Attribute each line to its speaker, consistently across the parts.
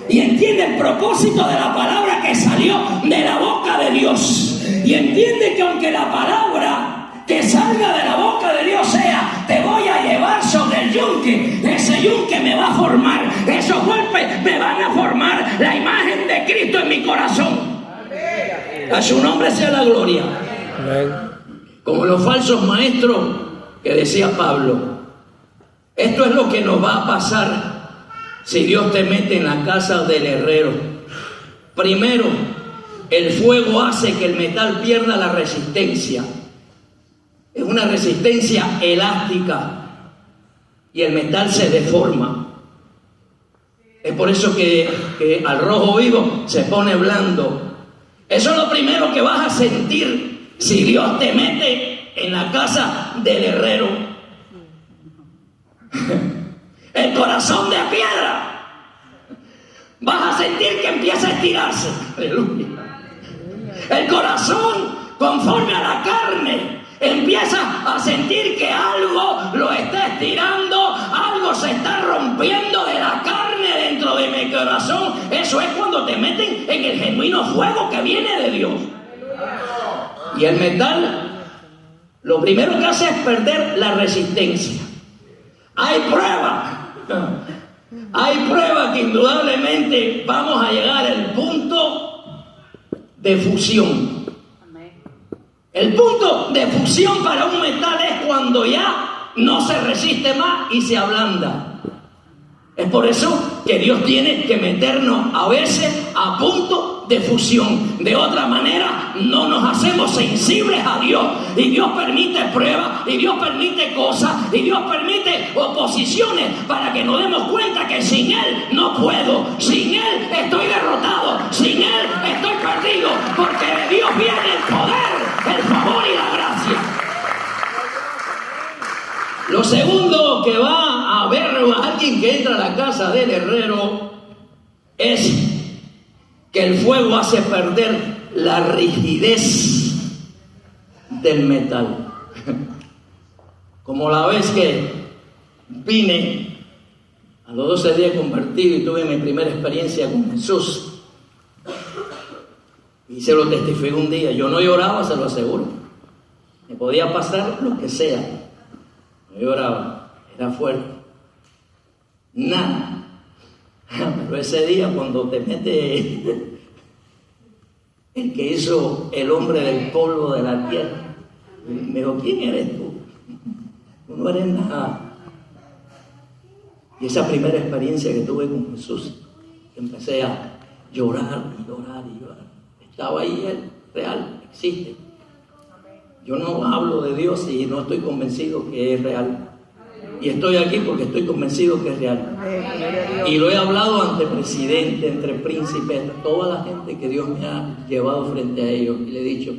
Speaker 1: y entiende el propósito de la palabra que salió de la boca de Dios, y entiende que aunque la palabra que salga de la boca de Dios sea: te voy a llevar sobre el yunque, ese yunque me va a formar, esos golpes me van a formar la imagen de Cristo en mi corazón. A su nombre sea la gloria. Como los falsos maestros que decía Pablo, esto es lo que nos va a pasar si Dios te mete en la casa del herrero. Primero, el fuego hace que el metal pierda la resistencia. Es una resistencia elástica y el metal se deforma. Es por eso que al rojo vivo se pone blando. Eso es lo primero que vas a sentir si Dios te mete en la casa del herrero. El corazón de piedra. Vas a sentir que empieza a estirarse. Aleluya. El corazón, conforme a la carne, empieza a sentir que algo lo está estirando, algo se está rompiendo de la carne dentro de mi corazón. Eso es cuando te meten en el genuino fuego que viene de Dios. Y el metal, lo primero que hace es perder la resistencia. Hay prueba que indudablemente vamos a llegar al punto de fusión. El punto de fusión para un metal es cuando ya no se resiste más y se ablanda. Es por eso que Dios tiene que meternos a veces a punto de fusión. De otra manera no nos hacemos sensibles a Dios. Y Dios permite pruebas, y Dios permite cosas, y Dios permite oposiciones para que nos demos cuenta que sin Él no puedo. Sin Él estoy derrotado. Sin Él estoy perdido. Porque de Dios viene el poder, el favor y la gracia. Lo segundo que va a ver alguien que entra a la casa del herrero es que el fuego hace perder la rigidez del metal. Como la vez que vine a los 12 días convertido y tuve mi primera experiencia con Jesús, y se lo testifiqué un día. Yo no lloraba, se lo aseguro. Me podía pasar lo que sea. No lloraba, era fuerte. Nada. Pero ese día cuando te mete el que hizo el hombre del polvo de la tierra, me dijo: ¿quién eres tú? Tú no eres nada. Y esa primera experiencia que tuve con Jesús, empecé a llorar y llorar y llorar. Estaba ahí Él, real, existe. Yo no hablo de Dios y no estoy convencido que es real. Y estoy aquí porque estoy convencido que es real. Y lo he hablado ante presidentes, entre príncipes, toda la gente que Dios me ha llevado frente a ellos. Y le he dicho: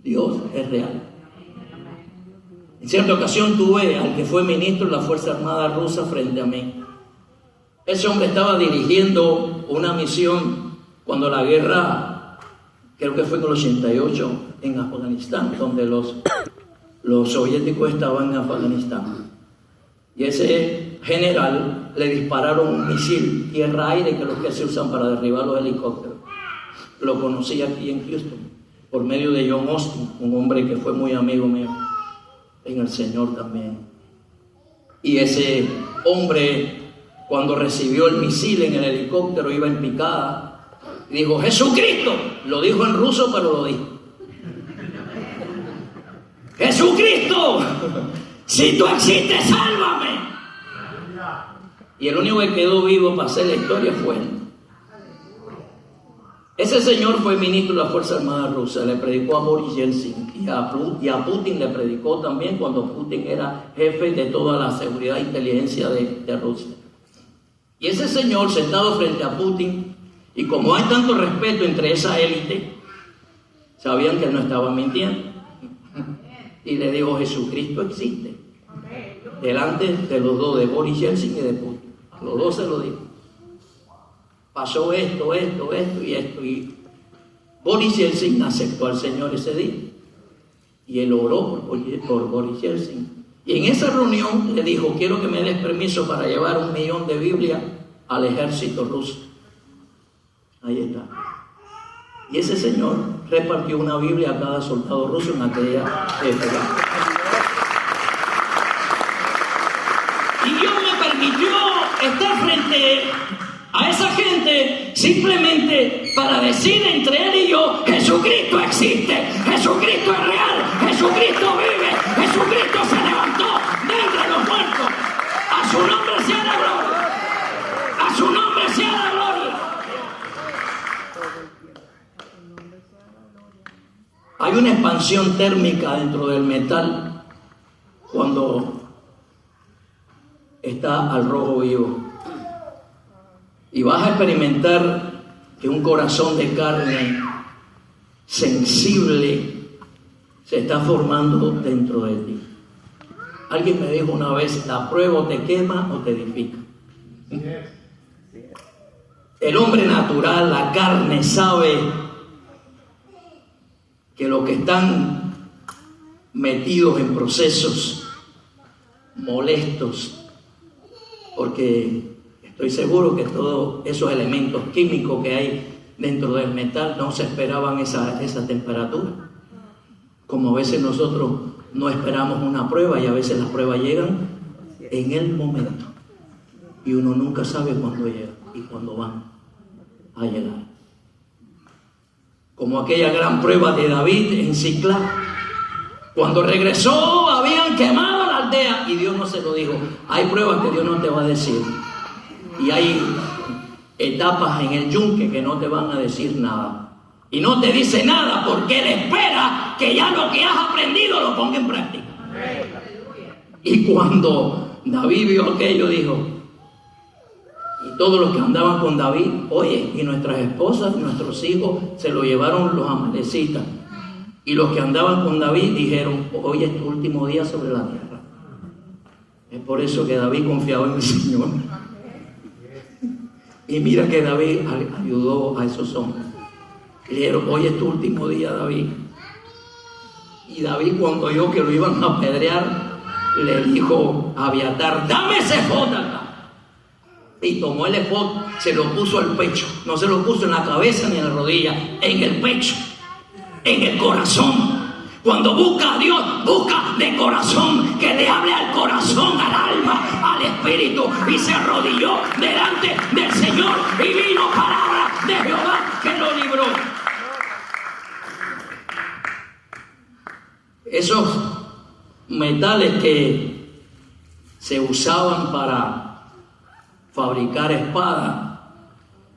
Speaker 1: Dios es real. En cierta ocasión tuve al que fue ministro de la Fuerza Armada rusa frente a mí. Ese hombre estaba dirigiendo una misión cuando la guerra, creo que fue en el 88, en Afganistán, donde los soviéticos estaban en Afganistán. Y ese general le dispararon un misil tierra-aire, que es lo que se usan para derribar los helicópteros. Lo conocí aquí en Houston por medio de John Austin, un hombre que fue muy amigo mío en el Señor también. Y ese hombre, cuando recibió el misil en el helicóptero, iba en picada y dijo: ¡Jesucristo! Lo dijo en ruso, pero lo dijo. ¡Jesucristo! Si tú existes, sálvame. Y el único que quedó vivo para hacer la historia fue él. Ese señor fue ministro de la Fuerza Armada Rusa. Le predicó a Boris Yeltsin y a Putin le predicó también cuando Putin era jefe de toda la seguridad e inteligencia de Rusia. Y ese señor, sentado frente a Putin, y como hay tanto respeto entre esa élite, sabían que él no estaba mintiendo. Y le dijo: Jesucristo existe. Delante de los dos, de Boris Yeltsin y de Putin. A los dos se lo dijo. Pasó esto y esto. Y Boris Yeltsin aceptó al Señor ese día. Y él oró por Boris Yeltsin. Y en esa reunión le dijo: quiero que me des permiso para llevar 1 millón de Biblias al ejército ruso. Ahí está. Y ese señor repartió una Biblia a cada soldado ruso en aquella época. Y Dios me permitió estar frente a esa gente simplemente para decir entre él y yo: Jesucristo existe, Jesucristo es real, Jesucristo vive, Jesucristo se levantó de entre los muertos. A su nombre sea la gloria, a su nombre sea la gloria. Hay una expansión térmica dentro del metal cuando está al rojo vivo. Y vas a experimentar que un corazón de carne sensible se está formando dentro de ti. Alguien me dijo una vez: la prueba o te quema o te edifica. El hombre natural, la carne, sabe que los que están metidos en procesos molestos, porque estoy seguro que todos esos elementos químicos que hay dentro del metal no se esperaban esa temperatura. Como a veces nosotros no esperamos una prueba y a veces las pruebas llegan en el momento. Y uno nunca sabe cuándo llega y cuándo van a llegar. Como aquella gran prueba de David en Siclá. Cuando regresó habían quemado la aldea y Dios no se lo dijo. Hay pruebas que Dios no te va a decir. Y hay etapas en el yunque que no te van a decir nada. Y no te dice nada porque Él espera que ya lo que has aprendido lo ponga en práctica. Y cuando David vio aquello, dijo, y todos los que andaban con David, oye, y nuestras esposas, nuestros hijos, se lo llevaron los amalecitas. Y los que andaban con David dijeron, hoy es tu último día sobre la tierra. Es por eso que David confiaba en el Señor. Y mira que David ayudó a esos hombres. Le dijeron, hoy es tu último día, David. Y David, cuando oyó que lo iban a apedrear, le dijo a Abiatar, dame ese efod acá. Y tomó el efod, se lo puso al pecho. No se lo puso en la cabeza ni en la rodilla, en el pecho, en el corazón. Cuando busca a Dios, busca de corazón, que le hable al corazón, al alma, al espíritu, y se arrodilló delante del Señor y vino palabra de Jehová que lo libró. Esos metales que se usaban para fabricar espadas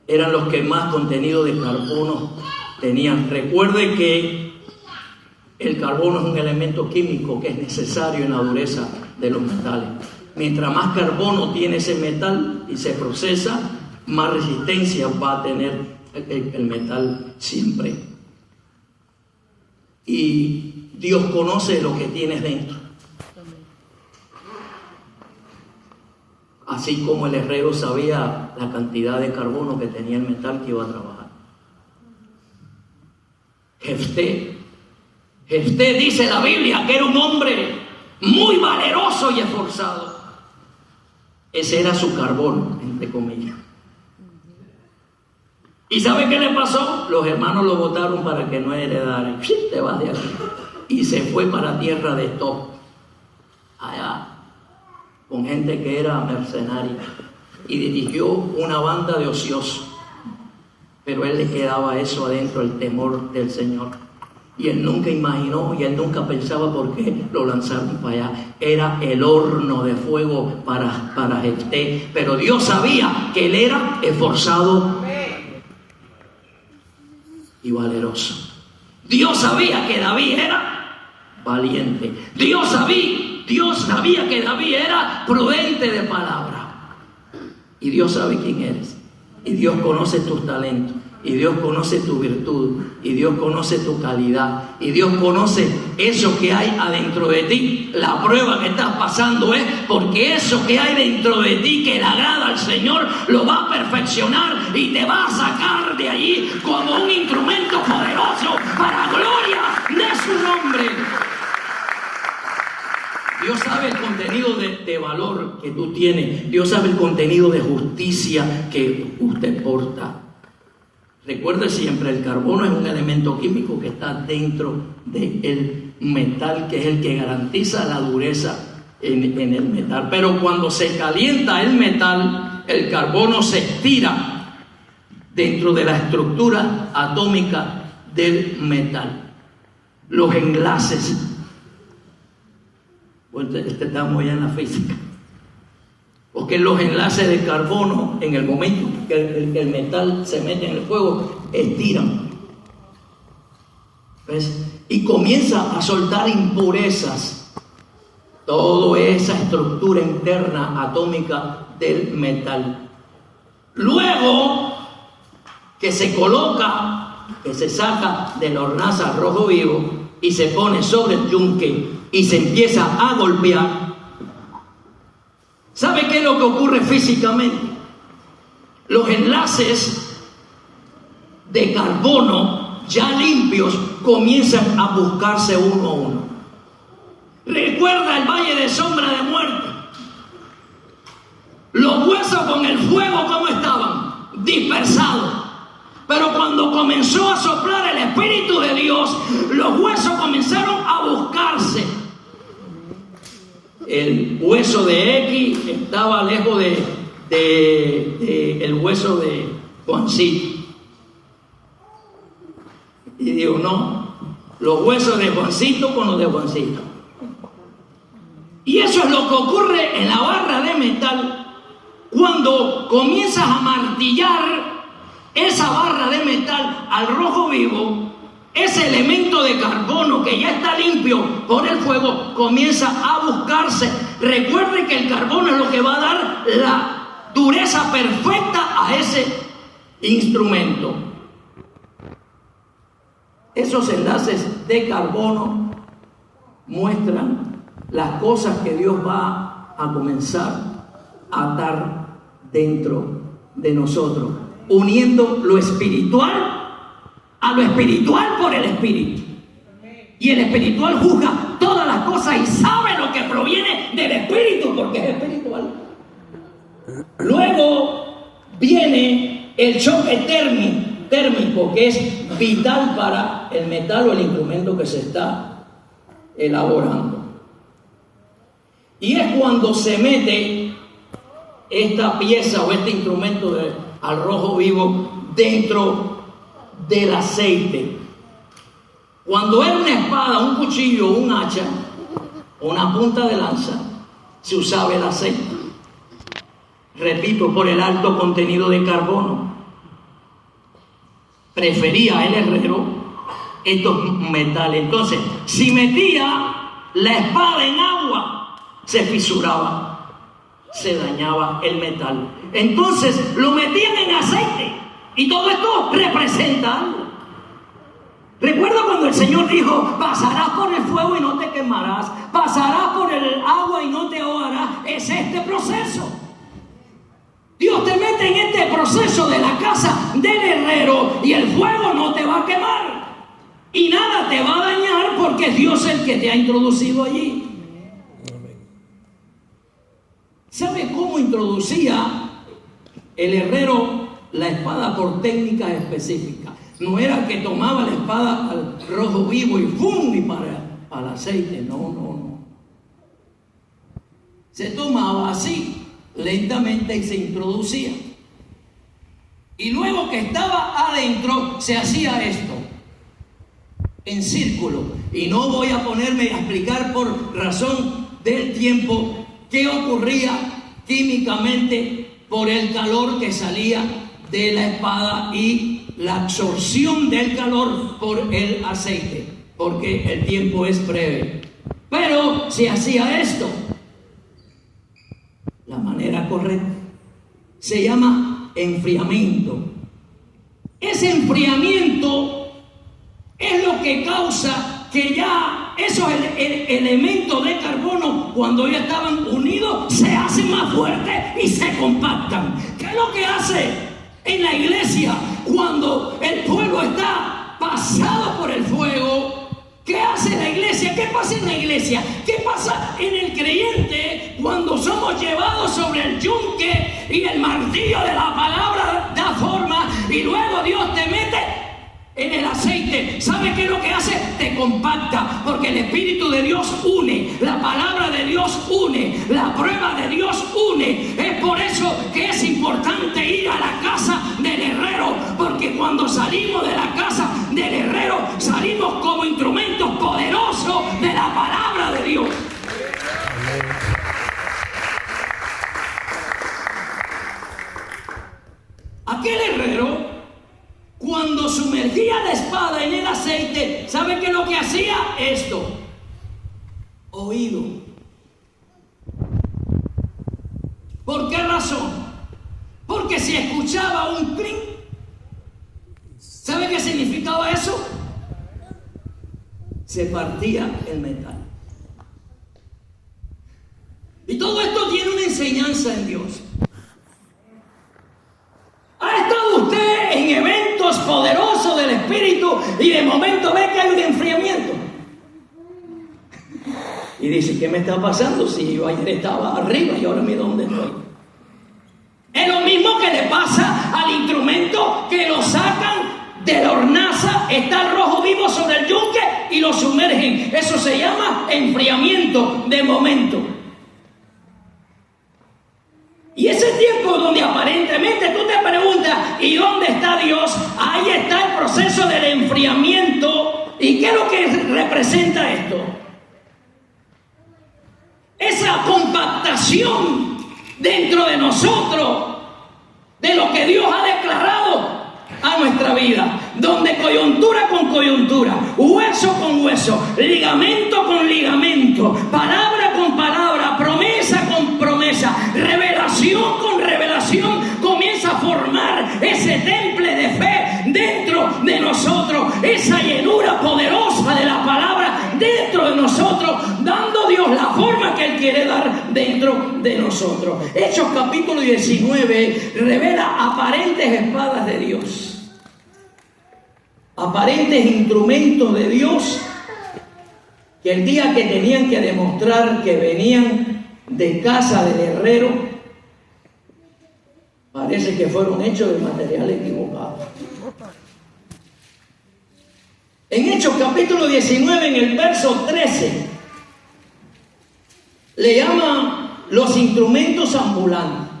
Speaker 1: eran los que más contenido de carbono tenían. Recuerde que el carbono es un elemento químico que es necesario en la dureza de los metales. Mientras más carbono tiene ese metal y se procesa, más resistencia va a tener el metal siempre. Y Dios conoce lo que tienes dentro. Así como el herrero sabía la cantidad de carbono que tenía el metal que iba a trabajar. Jefté dice la Biblia que era un hombre muy valeroso y esforzado. Ese era su carbón, entre comillas. ¿Y sabe qué le pasó? Los hermanos lo botaron para que no heredara. Te vas de aquí. Y se fue para tierra de Tob, allá, con gente que era mercenaria. Y dirigió una banda de ociosos. Pero a él le quedaba eso adentro, el temor del Señor. Y él nunca imaginó y él nunca pensaba por qué lo lanzaron para allá. Era el horno de fuego para Jefté. Pero Dios sabía que él era esforzado y valeroso. Dios sabía que David era valiente. Dios sabía que David era prudente de palabra. Y Dios sabe quién eres. Y Dios conoce tus talentos. Y Dios conoce tu virtud, y Dios conoce tu calidad, y Dios conoce eso que hay adentro de ti. La prueba que estás pasando es porque eso que hay dentro de ti que le agrada al Señor lo va a perfeccionar y te va a sacar de allí como un instrumento poderoso para gloria de su nombre. Dios sabe el contenido de valor que tú tienes. Dios sabe el contenido de justicia que usted porta. Recuerde siempre, el carbono es un elemento químico que está dentro del metal, que es el que garantiza la dureza en el metal. Pero cuando se calienta el metal, el carbono se estira dentro de la estructura atómica del metal. Los enlaces, pues estamos ya en la física, porque los enlaces de carbono, en el momento que el metal se mete en el fuego, estiran, ¿ves? Y comienza a soltar impurezas, toda esa estructura interna atómica del metal. Luego que se coloca, que se saca de la hornaza rojo vivo y se pone sobre el yunque y se empieza a golpear, ¿sabe qué es lo que ocurre físicamente? Los enlaces de carbono ya limpios comienzan a buscarse uno a uno. Recuerda el valle de sombra de muerte. Los huesos con el fuego, ¿cómo estaban? Dispersados. Pero cuando comenzó a soplar el Espíritu de Dios, los huesos comenzaron a buscarse. El hueso de X estaba lejos el hueso de Juancito. Y digo, no, los huesos de Juancito con los de Juancito. Y eso es lo que ocurre en la barra de metal cuando comienzas a martillar esa barra de metal al rojo vivo. Ese elemento de carbono que ya está limpio por el fuego comienza a buscarse. Recuerde que el carbono es lo que va a dar la dureza perfecta a ese instrumento. Esos enlaces de carbono muestran las cosas que Dios va a comenzar a atar dentro de nosotros, uniendo lo espiritual a lo espiritual por el Espíritu. Y el espiritual juzga todas las cosas y sabe lo que proviene del Espíritu, porque es espiritual. Luego viene el choque térmico, que es vital para el metal o el instrumento que se está elaborando. Y es cuando se mete esta pieza o este instrumento al rojo vivo dentro del aceite. Cuando era una espada, un cuchillo, un hacha, una punta de lanza, se usaba el aceite. Repito, por el alto contenido de carbono. Prefería el herrero estos metales. Entonces, si metía la espada en agua, se fisuraba, se dañaba el metal. Entonces, lo metían en aceite. Y todo esto representa algo. Recuerda cuando el Señor dijo: pasarás por el fuego y no te quemarás, pasarás por el agua y no te ahogarás. Es este proceso. Dios te mete en este proceso de la casa del herrero y el fuego no te va a quemar y nada te va a dañar, porque es Dios el que te ha introducido allí. ¿Sabe cómo introducía el herrero la espada? Por técnicas específicas. No era que tomaba la espada al rojo vivo y ¡fum! Y para el aceite. No. Se tomaba así, lentamente, y se introducía. Y luego que estaba adentro, se hacía esto, en círculo. Y no voy a ponerme a explicar por razón del tiempo qué ocurría químicamente por el calor que salía de la espada y la absorción del calor por el aceite, porque el tiempo es breve. Pero se hacía esto. La manera correcta se llama enfriamiento. Ese enfriamiento es lo que causa que ya esos elementos de carbono, cuando ya estaban unidos, se hacen más fuertes y se compactan. ¿Qué es lo que hace en la iglesia cuando el pueblo está pasado por el fuego? ¿Qué hace la iglesia? ¿Qué pasa en la iglesia? ¿Qué pasa en el creyente cuando somos llevados sobre el yunque y el martillo de la palabra da forma y luego Dios te mete en el aceite, ¿sabe qué es lo que hace? Te compacta, porque el Espíritu de Dios une, la palabra de Dios une, la prueba de Dios une. Es por eso que es importante ir a la casa del herrero, porque cuando salimos de la casa del herrero, salimos como instrumentos poderosos de la palabra de Dios. Aquel herrero, cuando sumergía la espada en el aceite, ¿sabe qué es lo que hacía? Esto. Oído. ¿Por qué razón? Porque si escuchaba un clink, ¿sabe qué significaba eso? Se partía el metal. Y todo esto tiene una enseñanza en Dios. ¿Ha estado usted en eventos poderosos del Espíritu y de momento ve que hay un enfriamiento? Y dice, ¿qué me está pasando si yo ayer estaba arriba y ahora mira dónde estoy? Es lo mismo que le pasa al instrumento que lo sacan de la hornaza, está el rojo vivo sobre el yunque y lo sumergen. Eso se llama enfriamiento de momento. Y ese tiempo donde aparentemente tú te preguntas, ¿y dónde está Dios? Ahí está el proceso del enfriamiento. ¿Y qué es lo que representa esto? Esa compactación dentro de nosotros de lo que Dios ha declarado a nuestra vida, donde coyuntura con coyuntura, hueso con hueso, ligamento con ligamento, palabra con palabra, promesa con promesa, revelación con revelación, comienza a formar ese temple de fe dentro de nosotros, esa llenura poderosa de la palabra dentro de nosotros, dando Dios la forma que Él quiere dar dentro de nosotros. Hechos capítulo 19 revela aparentes espadas de Dios, aparentes instrumentos de Dios, que el día que tenían que demostrar que venían de casa del herrero, parece que fueron hechos de material equivocado. En Hechos capítulo 19, en el verso 13, le llama los instrumentos ambulantes.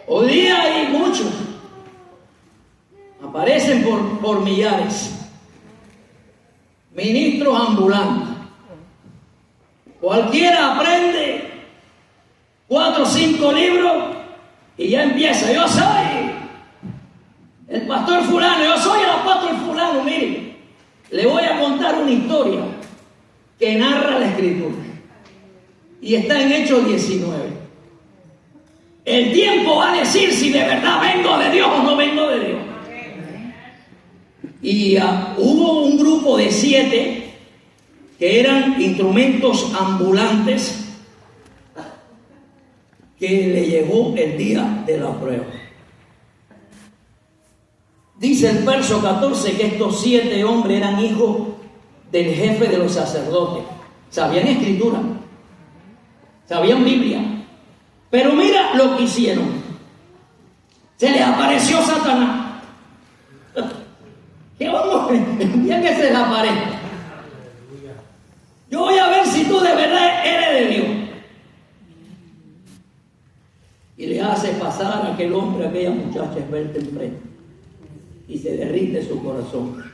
Speaker 1: Hoy día hay muchos, aparecen por millares, ministros ambulantes. Cualquiera aprende 4 o 5 libros y ya empieza. Yo soy el pastor fulano, yo soy el apóstol fulano. Mire, le voy a contar una historia que narra la Escritura y está en Hechos 19. El tiempo va a decir si de verdad vengo de Dios o no vengo de Dios. Y hubo un grupo de 7 que eran instrumentos ambulantes que le llegó el día de la prueba. Dice el verso 14 que estos 7 hombres eran hijos del jefe de los sacerdotes. Sabían escritura, sabían Biblia, pero mira lo que hicieron. Se les apareció Satanás. ¿Qué vamos a ver? El día que se les aparezca, yo voy a ver si tú de verdad eres de Dios. Y le hace pasar a aquel hombre, a aquella muchacha esbelta enfrente, y se derrite su corazón.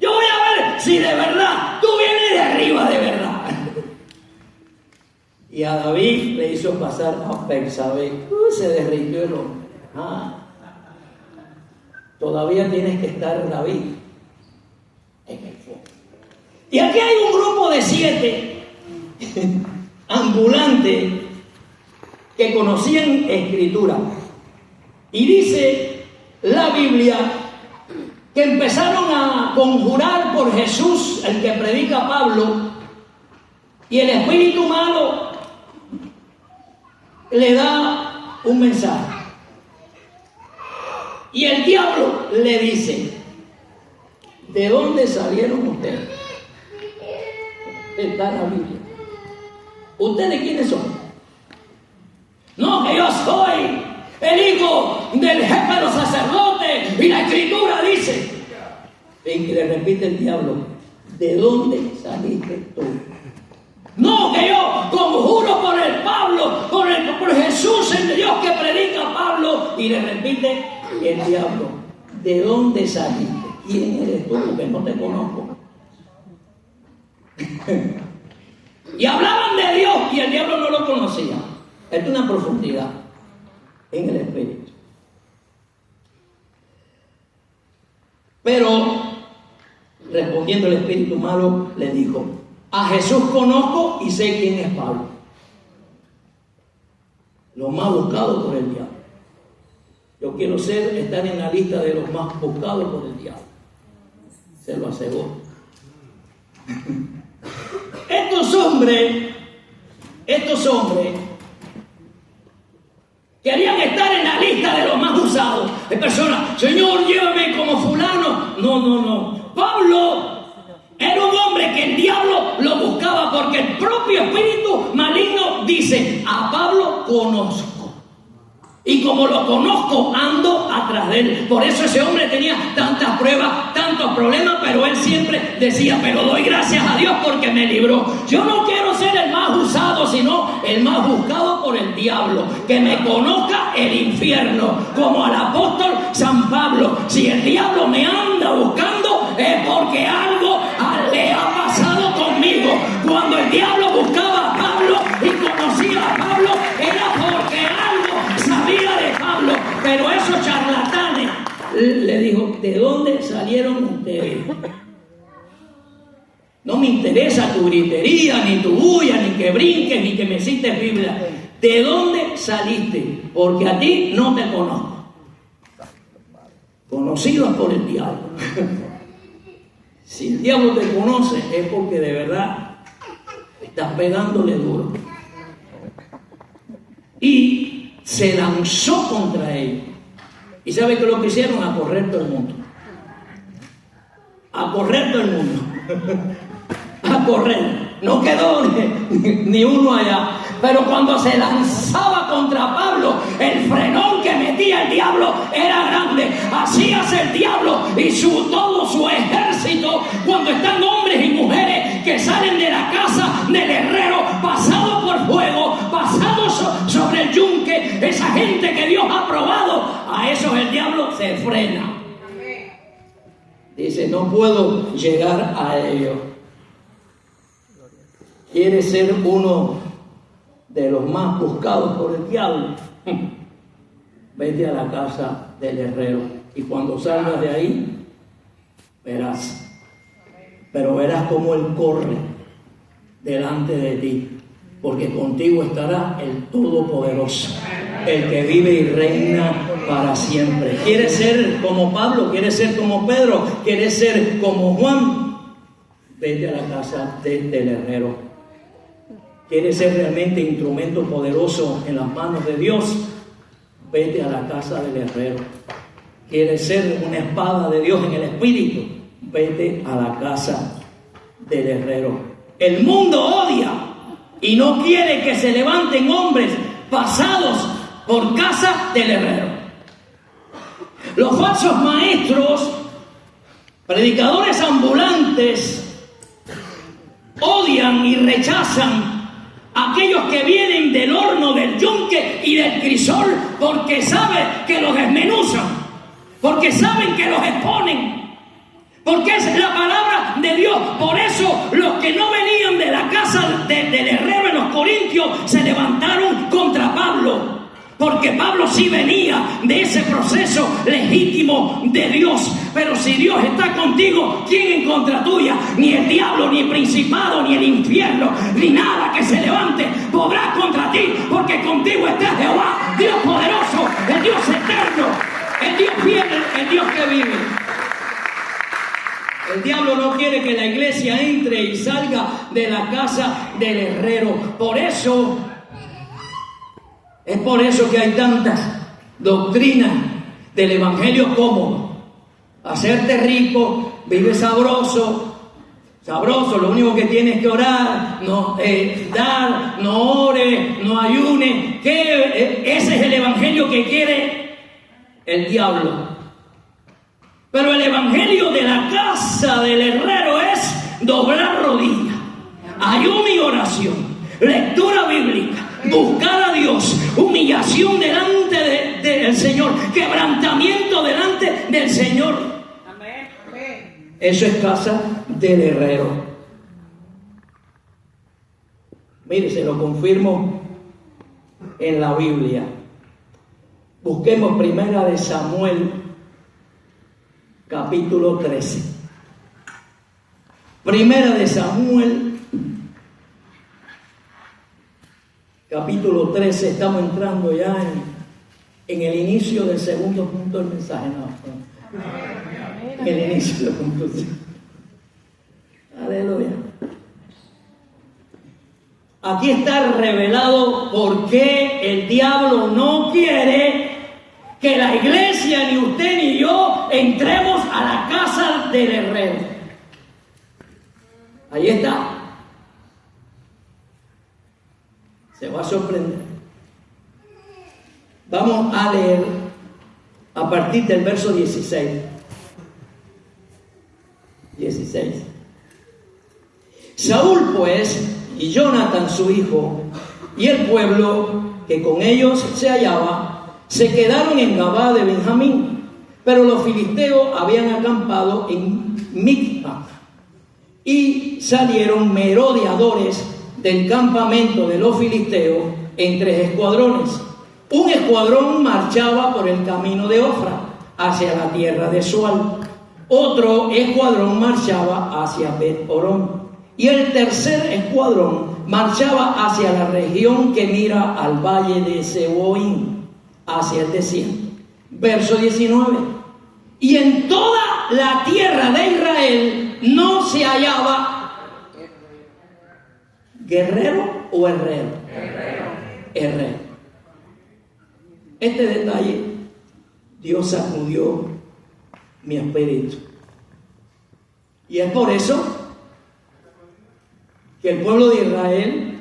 Speaker 1: Yo voy a ver si de verdad tú vienes de arriba de verdad. Y a David le hizo pasar a Betsabé. Se derritió el hombre. Todavía tienes que estar David en el fuego. Y aquí hay un grupo de 7 ambulantes que conocían escritura. Y dice la Biblia que empezaron a conjurar por Jesús, el que predica Pablo, y el espíritu malo le da un mensaje. Y el diablo le dice: ¿de dónde salieron ustedes? Está en la Biblia. ¿Ustedes quiénes son? No, que yo soy el hijo del jefe de los sacerdotes y la escritura dice. Y le repite el diablo, ¿de dónde saliste tú? No, que yo conjuro por el Pablo, por Jesús, el Dios que predica Pablo. Y le repite el diablo, ¿de dónde saliste? ¿Quién eres tú? Porque no te conozco. Y hablaban de Dios y el diablo no lo conocía. Esto es una profundidad en el espíritu. Pero respondiendo el espíritu malo le dijo, a Jesús conozco y sé quién es Pablo, los más buscados por el diablo. Yo quiero estar en la lista de los más buscados por el diablo, se lo aseguro. Estos hombres querían estar en la lista de los más usados. Hay personas, Señor, llévame como fulano. No. Pablo era un hombre que el diablo lo buscaba porque el propio espíritu maligno dice, a Pablo conozco. Y como lo conozco, ando atrás de él. Por eso ese hombre tenía tantas pruebas, tantos problemas, pero él siempre decía, pero doy gracias a Dios porque me libró. Yo no quiero ser el más usado, sino el más buscado por el diablo. Que me conozca el infierno, como al apóstol San Pablo. Si el diablo me anda buscando, es porque algo le ha pasado conmigo. Cuando el diablo buscaba a Pablo y conocía a Pablo, era porque algo sabía de Pablo. Pero esos charlatanes le dijo, ¿de dónde salieron ustedes? No me interesa tu gritería, ni tu bulla, ni que brinques, ni que me cites Biblia. ¿De dónde saliste? Porque a ti no te conozco. Conocidos por el diablo. Si el diablo te conoce es porque de verdad estás pegándole duro. Y se lanzó contra él. ¿Y sabe qué es lo que hicieron? A correr todo el mundo. A correr todo el mundo. A correr. No quedó ni uno allá. Pero cuando se lanzaba contra Pablo, el frenón que metía el diablo era grande. Así hace el diablo y todo su ejército cuando están hombres y mujeres que salen de la casa del herrero, pasados por fuego, pasados sobre el yunque, esa gente que Dios ha probado, a esos el diablo se frena. Dice, no puedo llegar a ellos. ¿Quiere ser uno de los más buscados por el diablo? Vete a la casa del herrero y cuando salgas de ahí verás, pero verás cómo él corre delante de ti, porque contigo estará el Todopoderoso, el que vive y reina para siempre. ¿Quieres ser como Pablo? ¿Quieres ser como Pedro? ¿Quieres ser como Juan? Vete a la casa del herrero. ¿Quieres ser realmente instrumento poderoso en las manos de Dios? Vete a la casa del herrero. ¿Quieres ser una espada de Dios en el espíritu? Vete a la casa del herrero. El mundo odia y no quiere que se levanten hombres pasados por casa del herrero. Los falsos maestros, predicadores ambulantes, odian y rechazan aquellos que vienen del horno, del yunque y del crisol, porque saben que los desmenuzan, porque saben que los exponen, porque es la palabra de Dios. Por eso los que no venían de la casa del herrero en los Corintios se levantaron contra Pablo, porque Pablo sí venía de ese proceso legítimo de Dios. Pero si Dios está contigo, ¿quién en contra tuya? Ni el diablo, ni el principado, ni el infierno, ni nada que se levante podrá contra ti, porque contigo está Jehová, Dios poderoso, el Dios eterno, el Dios fiel, el Dios que vive. El diablo no quiere que la iglesia entre y salga de la casa del herrero. Es por eso que hay tantas doctrinas del evangelio cómodo. Hacerte rico, vive sabroso, lo único que tienes que orar, no dar, no ores, no ayunes. Ese es el evangelio que quiere el diablo. Pero el evangelio de la casa del herrero es doblar rodillas, ayuno y oración, lectura bíblica, buscar a Dios, humillación delante del Señor, quebrantamiento delante del Señor. Amén. Eso es casa del herrero. Mire, se lo confirmo en la Biblia. Busquemos Primera de Samuel, capítulo 13. Primera de Samuel, capítulo 13. Estamos entrando ya en el inicio del segundo punto del mensaje. En el inicio del punto. Aleluya. Aquí está revelado por qué el diablo no quiere que la iglesia, ni usted ni yo, entremos a la casa del herrero. Ahí está. Se va a sorprender. Vamos a leer a partir del verso 16. 16. Saúl, pues, y Jonathan su hijo, y el pueblo que con ellos se hallaba, se quedaron en Gabá de Benjamín, pero los filisteos habían acampado en Micpa, y salieron merodeadores del campamento de los filisteos en 3 escuadrones. Un escuadrón marchaba por el camino de Ofra, hacia la tierra de Sual. Otro escuadrón marchaba hacia Bet-Orón. Y el tercer escuadrón marchaba hacia la región que mira al valle de Seboín, hacia el desierto. Verso 19. Y en toda la tierra de Israel no se hallaba guerrero o herrero. Herrero. Este detalle Dios sacudió mi espíritu. Y es por eso que el pueblo de Israel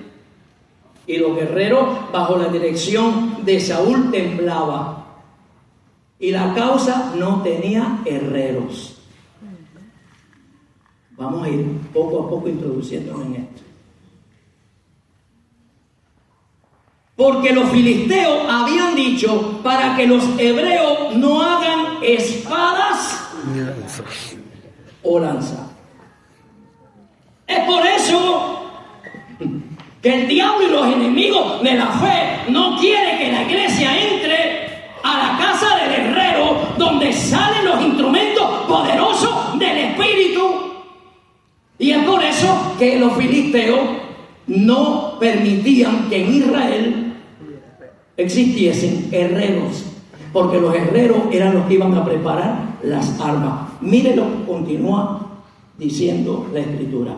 Speaker 1: y los guerreros bajo la dirección de Saúl temblaba. Y la causa no tenía herreros. Vamos a ir poco a poco introduciéndonos en esto. Porque los filisteos habían dicho para que los hebreos no hagan espadas o lanzas. Es por eso que el diablo y los enemigos de la fe no quieren que la iglesia entre a la casa del herrero, donde salen los instrumentos poderosos del Espíritu. Y es por eso que los filisteos no permitían que en Israel existiesen herreros, porque los herreros eran los que iban a preparar las armas. Mire lo que continúa diciendo la Escritura.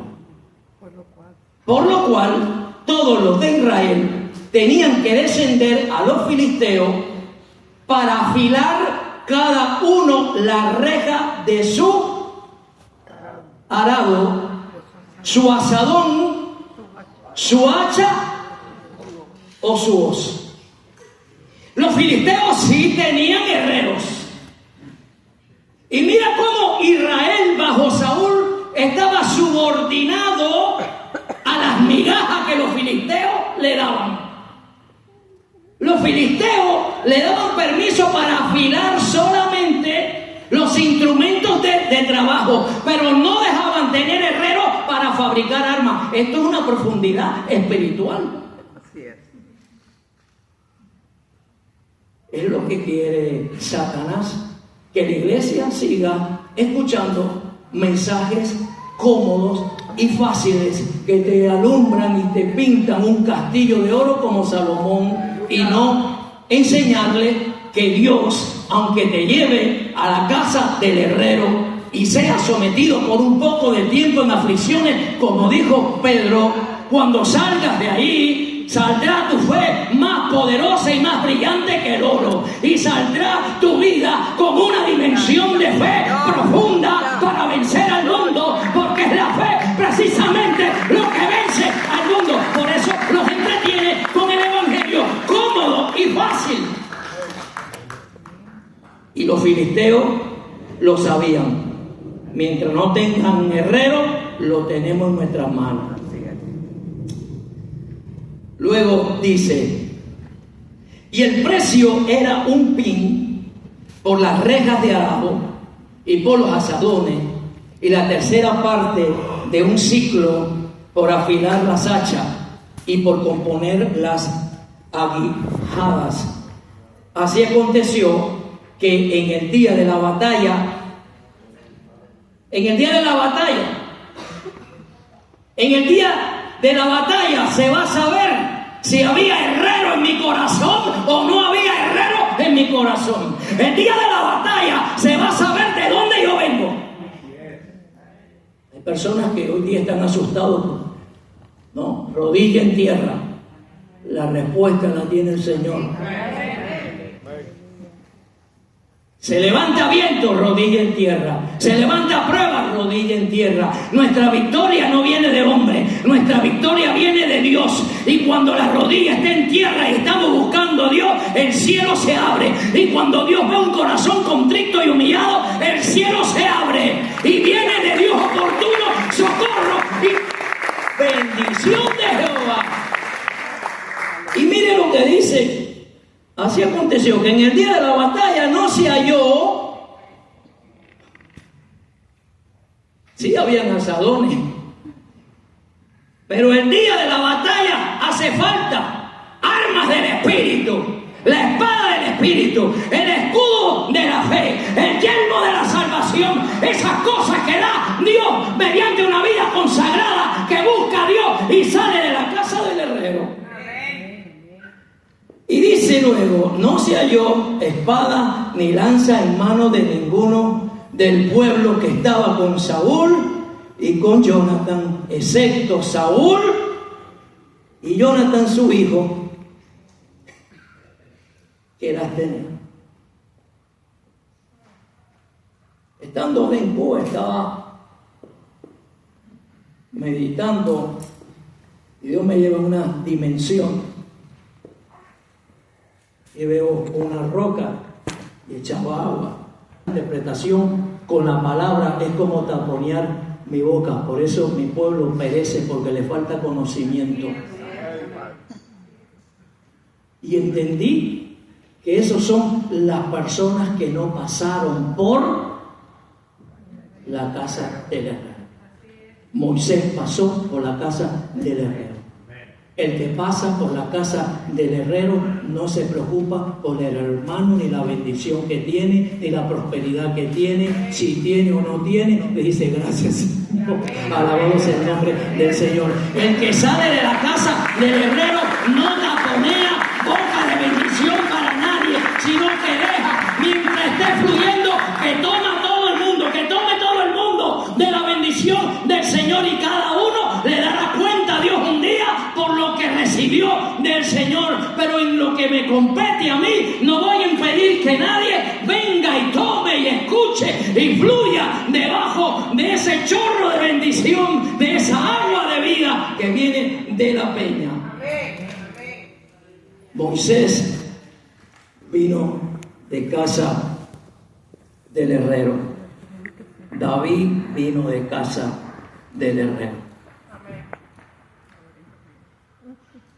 Speaker 1: Por lo cual, todos los de Israel tenían que descender a los filisteos para afilar cada uno la reja de su arado, su azadón, su hacha o su hoz. Los filisteos sí tenían herreros. Y mira cómo Israel bajo Saúl estaba subordinado a las migajas que los filisteos le daban. Los filisteos le daban permiso para afilar solamente los instrumentos de trabajo, pero no dejaban tener herreros para fabricar armas. Esto es una profundidad espiritual. Así es. Es lo que quiere Satanás, que la iglesia siga escuchando mensajes cómodos y fáciles que te alumbran y te pintan un castillo de oro como Salomón, y no enseñarle que Dios, aunque te lleve a la casa del herrero y seas sometido por un poco de tiempo en aflicciones, como dijo Pedro, cuando salgas de ahí saldrá tu fe más poderosa y más brillante que el oro, y saldrá tu vida con una dimensión de fe profunda para vencer al mundo, porque es la fe precisamente lo que vence al mundo. Por eso los entretiene con el evangelio cómodo y fácil. Y los filisteos lo sabían. Mientras no tengan herrero, lo tenemos en nuestras manos. Luego dice, y el precio era un pin por las rejas de abajo y por los asadones, y la tercera parte de un siclo por afilar las hachas y por componer las aguijadas. Así aconteció que en el día de la batalla, se va a saber si había herrero en mi corazón o no había herrero en mi corazón. El día de la batalla se va a saber de dónde yo vengo. Hay personas que hoy día están asustados. No, rodilla en tierra. La respuesta la tiene el Señor. Se levanta viento, rodilla en tierra. Se levanta prueba, rodilla en tierra. Nuestra victoria no viene de hombre, nuestra victoria viene de Dios. Y cuando la rodilla está en tierra y estamos buscando a Dios, el cielo se abre. Y cuando Dios ve un corazón contrito y humillado, el cielo se abre. Y viene de Dios oportuno socorro y bendición de Jehová. Y mire lo que dice. Así aconteció que en el día de la batalla no se halló. Sí habían asadones, pero el día de la batalla hace falta armas del Espíritu, la espada del Espíritu, el escudo de la fe, el yelmo de la salvación, esas cosas que da Dios mediante una vida consagrada que busca a Dios y sale de la casa del herrero. Y dice luego, no se halló espada ni lanza en mano de ninguno del pueblo que estaba con Saúl y con Jonathan, excepto Saúl y Jonathan su hijo, que las tenía. Estando en Cuba, estaba meditando y Dios me lleva a una dimensión. Y veo una roca y echaba agua. La interpretación con la palabra es como taponear mi boca. Por eso mi pueblo perece, porque le falta conocimiento. Y entendí que esos son las personas que no pasaron por la casa del herrero. Moisés pasó por la casa del herrero. El que pasa por la casa del herrero no se preocupa por el hermano, ni la bendición que tiene, ni la prosperidad que tiene, si tiene o no tiene, le dice gracias. Alabado sea el nombre del Señor. El que sale de la casa del herrero no taponea boca de bendición para nadie, sino que deja, mientras esté fluyendo, que toma todo el mundo, que tome todo el mundo de la bendición del Señor, y cada uno le dará cuenta a Dios un día por lo que recibió del Señor. Pero en lo que me compete a mí, no voy a impedir que nadie venga y tome y escuche y fluya debajo de ese chorro de bendición, de esa agua de vida que viene de la peña. Moisés vino de casa del herrero. David vino de casa del herrero.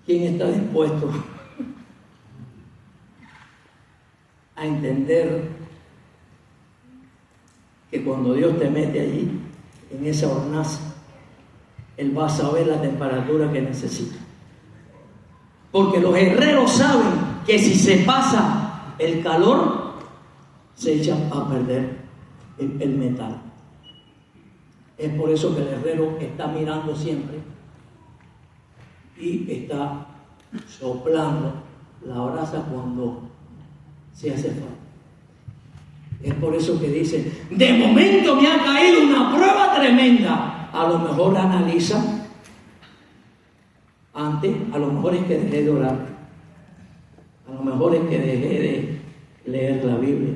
Speaker 1: ¿Quién está dispuesto a entender que cuando Dios te mete allí, en esa hornaza, Él va a saber la temperatura que necesita? Porque los herreros saben que si se pasa el calor, se echa a perder el metal. Es por eso que el herrero está mirando siempre y está soplando la brasa cuando se hace falta. Es por eso que dice, de momento me ha caído una prueba tremenda. A lo mejor analiza antes, a lo mejor es que dejé de orar, a lo mejor es que dejé de leer la Biblia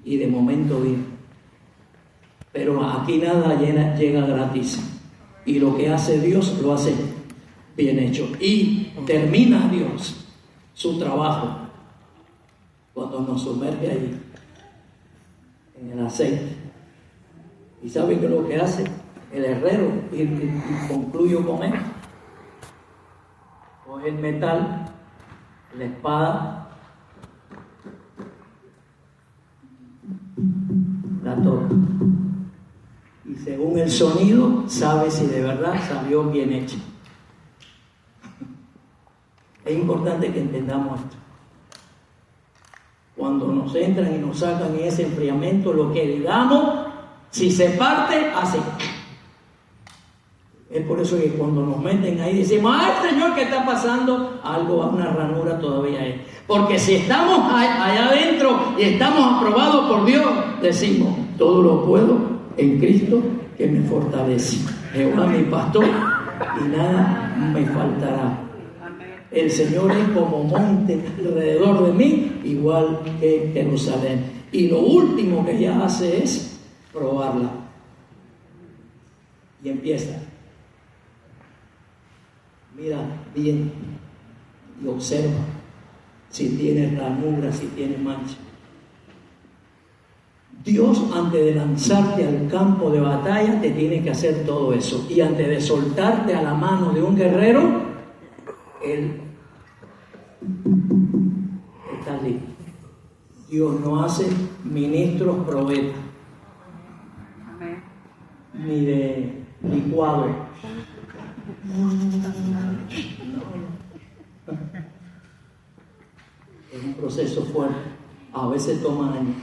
Speaker 1: y de momento vi. Pero aquí nada llega gratis, y lo que hace Dios lo hace bien hecho, y termina Dios su trabajo cuando nos sumerge allí en el aceite. ¿Y sabe qué es lo que hace el herrero? Y concluyo con esto. Coge el metal, la espada, la toca. Y según el sonido, sabe si de verdad salió bien hecho. Es importante que entendamos esto. Cuando nos entran y nos sacan en ese enfriamiento, lo que digamos, si se parte, así. Es por eso que cuando nos meten ahí decimos, ¡ay, Señor, qué está pasando! Algo, una ranura todavía hay. Porque si estamos allá adentro y estamos aprobados por Dios, decimos, todo lo puedo en Cristo que me fortalece. Jehová mi pastor y nada me faltará. El Señor es como monte alrededor de mí, igual que Jerusalén. Y lo último que ella hace es probarla. Y empieza. Mira bien y observa si tiene ranura, si tiene mancha. Dios, antes de lanzarte al campo de batalla, te tiene que hacer todo eso. Y antes de soltarte a la mano de un guerrero, Él está listo. Dios no hace ministros probetas, ni de licuado. Es un proceso fuerte. A veces toma años,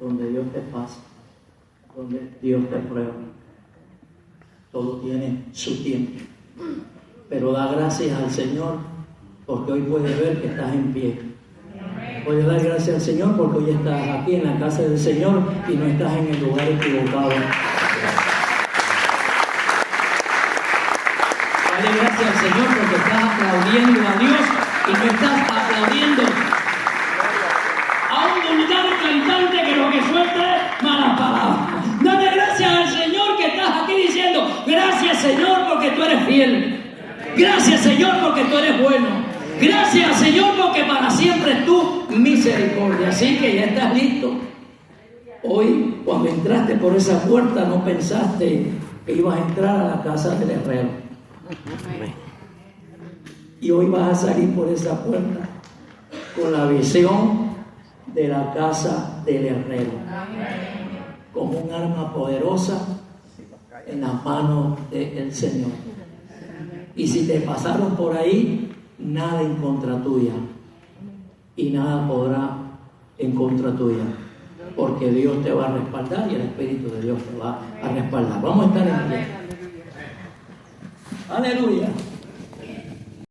Speaker 1: donde Dios te pasa, donde Dios te prueba. Todo tiene su tiempo. Pero da gracias al Señor porque hoy puedes ver que estás en pie. Puedes dar gracias al Señor porque hoy estás aquí en la casa del Señor y no estás en el lugar equivocado. Dale gracias al Señor porque estás aplaudiendo a Dios y no estás aplaudiendo a un vulgar cantante que lo que suelta es malas palabras. Dale gracias al Señor que estás aquí diciendo, gracias Señor porque tú eres fiel. Gracias Señor porque tú eres bueno. Gracias Señor porque para siempre es tu misericordia. Así que ya estás listo. Hoy cuando entraste por esa puerta no pensaste que ibas a entrar a la casa del herrero. Y hoy vas a salir por esa puerta con la visión de la casa del herrero. Como un arma poderosa en las manos del Señor. Y si te pasaron por ahí, nada en contra tuya. Y nada podrá en contra tuya. Porque Dios te va a respaldar y el Espíritu de Dios te va a respaldar. Vamos a estar en pie. Aleluya.